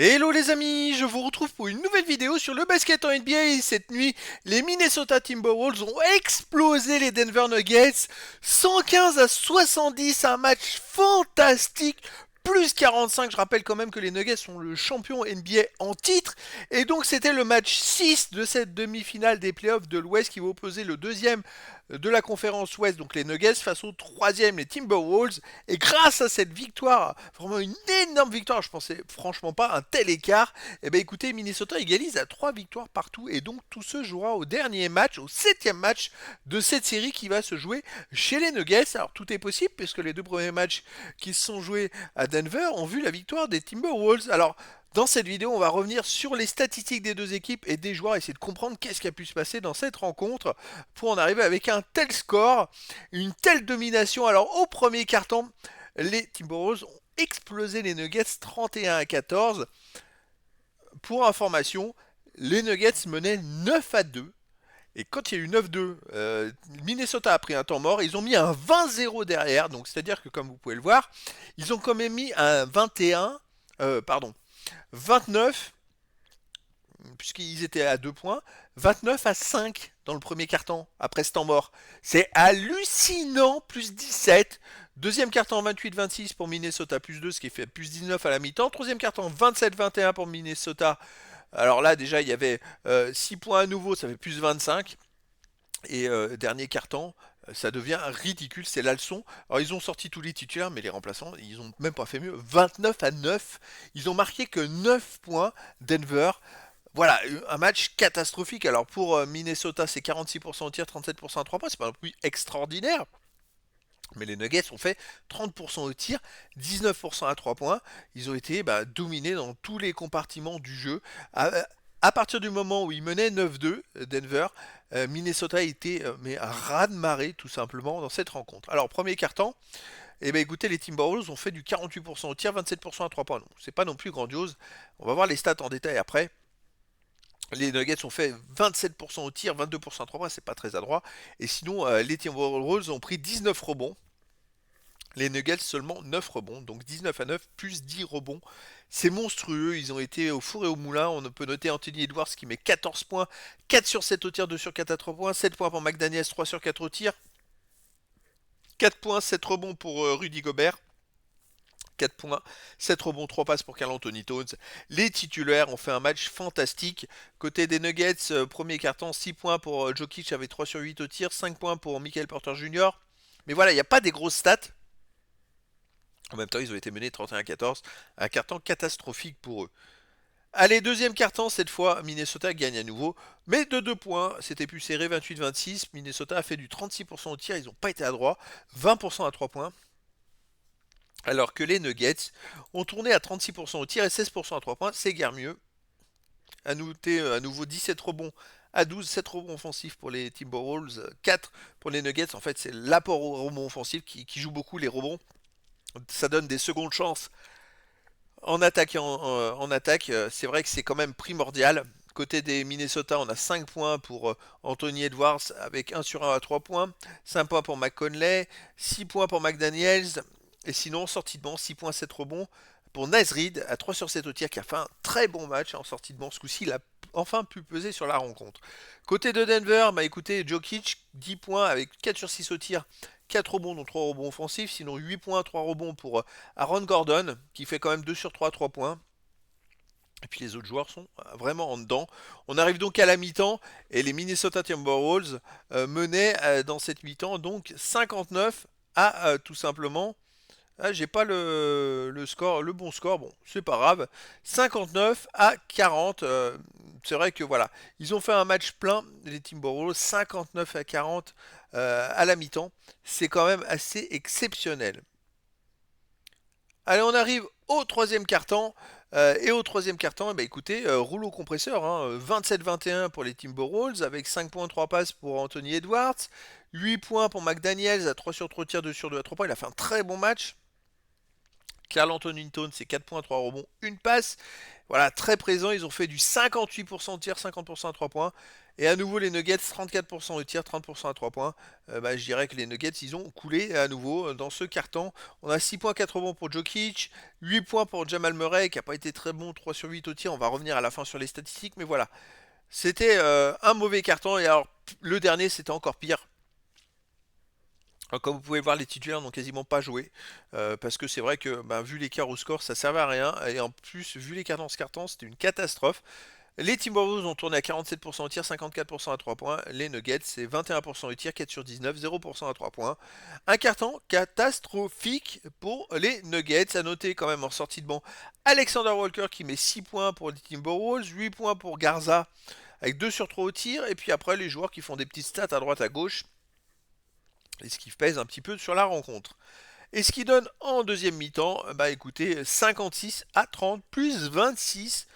Hello les amis, je vous retrouve pour une nouvelle vidéo sur le basket en NBA. Cette nuit, les Minnesota Timberwolves ont explosé les Denver Nuggets 115-70, un match fantastique. Plus 45, je rappelle quand même que les Nuggets sont le champion NBA en titre. Et donc c'était le match 6 de cette demi-finale des playoffs de l'Ouest qui va opposer le deuxième de la conférence Ouest, donc les Nuggets, face au troisième, les Timberwolves. Et grâce à cette victoire, vraiment une énorme victoire, je pensais franchement pas un tel écart, et bien écoutez, Minnesota égalise à 3 victoires partout, et donc tout se jouera au dernier match, au septième match de cette série qui va se jouer chez les Nuggets. Alors tout est possible, puisque les deux premiers matchs qui se sont joués à Denver ont vu la victoire des Timberwolves. Alors dans cette vidéo, on va revenir sur les statistiques des deux équipes et des joueurs, essayer de comprendre qu'est-ce qui a pu se passer dans cette rencontre pour en arriver avec un tel score, une telle domination. Alors au premier carton, les Timberwolves ont explosé les Nuggets 31-14. Pour information, les Nuggets menaient 9-2. Et quand il y a eu 9-2, Minnesota a pris un temps mort. Ils ont mis un 20-0 derrière. Donc c'est-à-dire que comme vous pouvez le voir, ils ont quand même mis un 21, pardon, 29, puisqu'ils étaient à 2 points, 29-5 dans le premier carton, après ce temps mort. C'est hallucinant, plus 17. Deuxième carton, 28-26 pour Minnesota, plus 2, ce qui fait plus 19 à la mi-temps. Troisième carton, 27-21 pour Minnesota. Alors là, déjà, il y avait 6 points à nouveau, ça fait plus 25. Et dernier carton, ça devient ridicule, c'est la leçon. Alors ils ont sorti tous les titulaires, mais les remplaçants, ils ont même pas fait mieux. 29-9, ils ont marqué que 9 points. Denver, voilà, un match catastrophique. Alors pour Minnesota, c'est 46% au tir, 37% à 3 points. C'est pas un plus extraordinaire. Mais les Nuggets ont fait 30% au tir, 19% à 3 points. Ils ont été dominés dans tous les compartiments du jeu. À partir du moment où ils menaient 9-2, Denver, Minnesota a été mais un raz-de-marée tout simplement dans cette rencontre. Alors premier carton, eh ben écoutez, les Timberwolves ont fait du 48% au tir, 27% à 3 points. C'est pas non plus grandiose. On va voir les stats en détail après. Les Nuggets ont fait 27% au tir, 22% à 3 points, c'est pas très adroit. Et sinon, les Timberwolves ont pris 19 rebonds. Les Nuggets seulement 9 rebonds, donc 19-9 plus 10 rebonds. C'est monstrueux, ils ont été au four et au moulin. On peut noter Anthony Edwards qui met 14 points, 4 sur 7 au tir, 2 sur 4 à 3 points, 7 points pour McDaniels, 3 sur 4 au tir, 4 points, 7 rebonds pour Rudy Gobert. 4 points, 7 rebonds, 3 passes pour Karl Anthony Towns. Les titulaires ont fait un match fantastique. Côté des Nuggets, premier carton, 6 points pour Jokic avec 3 sur 8 au tir, 5 points pour Michael Porter Jr. Mais voilà, il n'y a pas des grosses stats. En même temps, ils ont été menés 31-14. Un carton catastrophique pour eux. Allez, deuxième carton, cette fois, Minnesota gagne à nouveau. Mais de 2 points, c'était plus serré, 28-26. Minnesota a fait du 36% au tir, ils n'ont pas été à droit. 20% à 3 points. Alors que les Nuggets ont tourné à 36% au tir et 16% à 3 points. C'est guère mieux. À noter à nouveau 17 rebonds à 12, 7 rebonds offensifs pour les Timberwolves, 4 pour les Nuggets. En fait, c'est l'apport au rebond offensif qui joue beaucoup les rebonds. Ça donne des secondes chances en attaque. En attaque, c'est vrai que c'est quand même primordial. Côté des Minnesota, on a 5 points pour Anthony Edwards avec 1 sur 1 à 3 points, 5 points pour McConley, 6 points pour McDaniels, et sinon, sortie de banc, 6 points, 7 rebonds pour Nasrid à 3 sur 7 au tir qui a fait un très bon match en sortie de banc. Ce coup-ci, il a enfin pu peser sur la rencontre. Côté de Denver, écoutez, Jokic, 10 points avec 4 sur 6 au tir, 4 rebonds, dont 3 rebonds offensifs. Sinon, 8 points, 3 rebonds pour Aaron Gordon, qui fait quand même 2 sur 3 à 3 points. Et puis les autres joueurs sont vraiment en dedans. On arrive donc à la mi-temps et les Minnesota Timberwolves menaient dans cette mi-temps donc 59 à tout simplement. Ah, j'ai pas le score, le bon score, bon, c'est pas grave. 59-40. C'est vrai que voilà, ils ont fait un match plein, les Timberwolves, 59-40 à la mi-temps. C'est quand même assez exceptionnel. Allez, on arrive au troisième carton. Et au troisième carton, écoutez, rouleau compresseur, hein, 27-21 pour les Timberwolves, avec 5 points, 3 passes pour Anthony Edwards, 8 points pour McDaniels, à 3 sur 3 tirs, 2 sur 2 à 3 points. Il a fait un très bon match. Karl Anthony Towns, c'est 4 points, 3 rebonds, 1 passe. Voilà, très présent, ils ont fait du 58% de tir, 50% à 3 points. Et à nouveau, les Nuggets, 34% de tir, 30% à 3 points. Je dirais que les Nuggets, ils ont coulé à nouveau dans ce carton. On a 6 points, 4 rebonds pour Jokic, 8 points pour Jamal Murray, qui n'a pas été très bon, 3 sur 8 au tir. On va revenir à la fin sur les statistiques, mais voilà. C'était un mauvais carton, et alors le dernier, c'était encore pire. Comme vous pouvez voir, les titulaires n'ont quasiment pas joué, parce que c'est vrai que vu l'écart au score, ça servait à rien, et en plus, vu l'écart dans ce carton, c'était une catastrophe. Les Timberwolves ont tourné à 47% au tir, 54% à 3 points. Les Nuggets, c'est 21% au tir, 4 sur 19, 0% à 3 points. Un carton catastrophique pour les Nuggets. À noter quand même en sortie de banc Alexander Walker qui met 6 points pour les Timberwolves, 8 points pour Garza avec 2 sur 3 au tir. Et puis après, les joueurs qui font des petites stats à droite à gauche. Et ce qui pèse un petit peu sur la rencontre. Et ce qui donne en deuxième mi-temps, écoutez, 56 à 30, plus 26,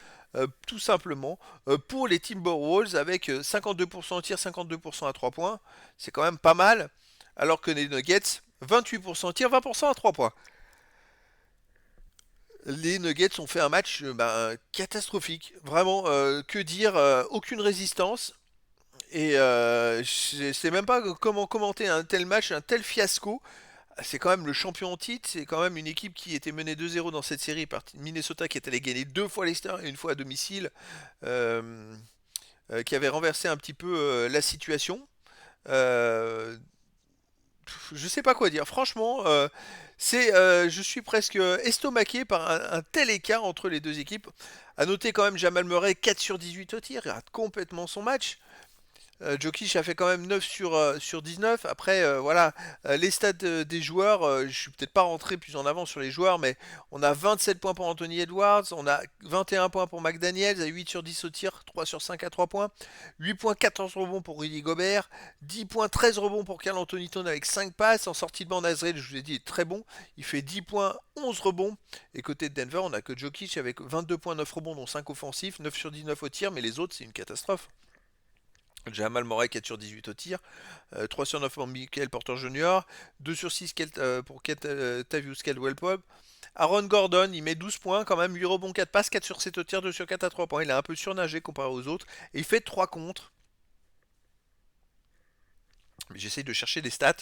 tout simplement, pour les Timberwolves, avec 52% au tir, 52% à 3 points. C'est quand même pas mal, alors que les Nuggets, 28% au tir, 20% à 3 points. Les Nuggets ont fait un match catastrophique. Vraiment, que dire, aucune résistance. Et je sais même pas comment commenter un tel match, un tel fiasco. C'est quand même le champion en titre, c'est quand même une équipe qui était menée 2-0 dans cette série par Minnesota qui est allé gagner 2 fois à l'extérieur et 1 fois à domicile, euh, qui avait renversé un petit peu la situation. Euh, je sais pas quoi dire, franchement, je suis presque estomaqué par un tel écart entre les deux équipes. À noter quand même Jamal Murray 4 sur 18 au tir, il rate complètement son match. Jokic a fait quand même 9 sur 19. Après, voilà, les stats des joueurs, je suis peut-être pas rentré plus en avant sur les joueurs, mais on a 27 points pour Anthony Edwards, on a 21 points pour McDaniels, à 8 sur 10 au tir, 3 sur 5 à 3 points, 8 points, 14 rebonds pour Rudy Gobert, 10 points, 13 rebonds pour Karl Anthony Towns avec 5 passes. En sortie de banc, Nazrel, je vous ai dit, est très bon, il fait 10 points, 11 rebonds. Et côté de Denver, on a que Jokic avec 22 points, 9 rebonds, dont 5 offensifs, 9 sur 19 au tir, mais les autres, c'est une catastrophe. Jamal Murray 4 sur 18 au tir, 3 sur 9 pour Michael Porter Jr., 2 sur 6 pour Tavius Caldwell-Pope. Aaron Gordon, il met 12 points, quand même 8 rebonds, 4 passes, 4 sur 7 au tir, 2 sur 4 à 3 points. Il a un peu surnagé comparé aux autres, et il fait 3 contre. Mais j'essaye de chercher des stats.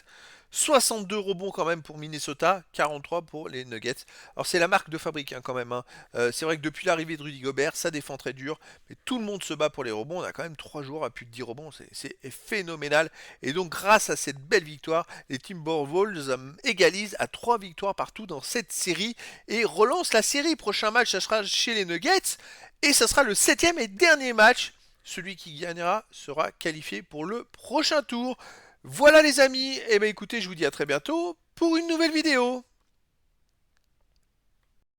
62 rebonds quand même pour Minnesota, 43 pour les Nuggets. Alors c'est la marque de fabrique quand même. C'est vrai que depuis l'arrivée de Rudy Gobert, ça défend très dur, mais tout le monde se bat pour les rebonds. On a quand même 3 joueurs à plus de 10 rebonds, c'est phénoménal. Et donc grâce à cette belle victoire, les Timberwolves égalisent à 3 victoires partout dans cette série et relancent la série. Prochain match, ça sera chez les Nuggets et ça sera le 7e et dernier match. Celui qui gagnera sera qualifié pour le prochain tour. Voilà les amis, et écoutez, je vous dis à très bientôt pour une nouvelle vidéo.